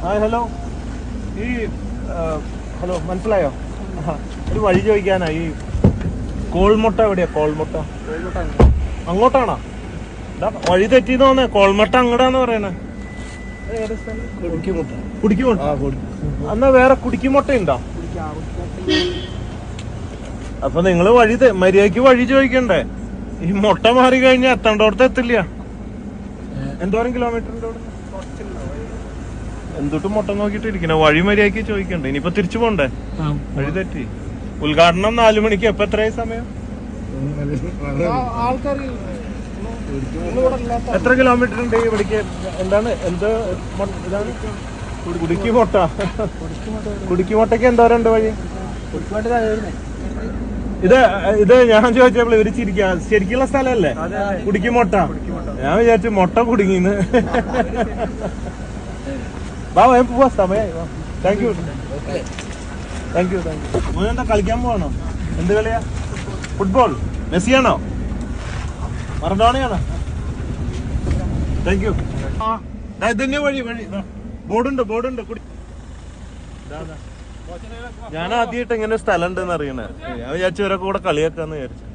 Hello. ഈ hello, മനസ്സിലായോ? ഒരു വഴി ചോദിക്കാനാ. ഈ കോൾമുട്ട എവിടെയാ? കോൾമുട്ട അങ്ങോട്ടാണോ? വഴി തെറ്റിന്ന് തോന്നേ. കോൾമുട്ട അങ്ങടാന്ന് പറയണേ. കുടിക്കുമുട്ട. എന്നാ വേറെ കുടിക്കുമുട്ട ഉണ്ടോ? അപ്പൊ നിങ്ങള് മര്യാദക്ക് വഴി ചോദിക്കണ്ടേ? ഈ മുട്ട മാറി കഴിഞ്ഞാൽ എത്തേണ്ടോടത്ത് എത്തില്ല. എന്തോരം കിലോമീറ്റർ ഉണ്ട് അവിടെ? എന്തൊട്ട് മുട്ട നോക്കിട്ട് ഇരിക്കണ? വഴി മര്യാദക്ക് ചോദിക്കണ്ടേ? ഇനിയിപ്പോ തിരിച്ചു പോണ്ടേ? വഴി തെറ്റി. ഉദ്ഘാടനം 4 മണിക്ക്. എപ്പോ എത്രയായി സമയം? എത്ര കിലോമീറ്റർ ഉണ്ട് ഇവിടേക്ക്? എന്താണ് ഇതാണ് കുടിക്കുമുട്ട. കുടിക്കുമുട്ടക്ക് എന്തോരം ഉണ്ട് വഴി? ഇത് ഞാൻ ചോദിച്ചപ്പോൾ ഇവര് ശരിക്കുള്ള സ്ഥലമല്ലേ കുടിക്കുമുട്ട? ഞാൻ വിചാരിച്ചു മുട്ട കുടുങ്ങിന്ന്. പോവാ, സമയായി. Thank you. മോനെന്താ കളിക്കാൻ പോവാണോ? എന്ത് കളിയാ? ഫുട്ബോൾ? മെസ്സിയാണോ? മറഡോണയാണോ? Thank you. ഇതന്നെ വഴി. ബോർഡുണ്ട്. ഞാൻ ആദ്യമായിട്ട് ഇങ്ങനെ സ്ഥലം ഉണ്ടെന്ന് അറിയണേ. ഞാൻ വിചാരിച്ചു ഇവരൊക്കെ കൂടെ കളിയാക്കാന്ന് വിചാരിച്ചു.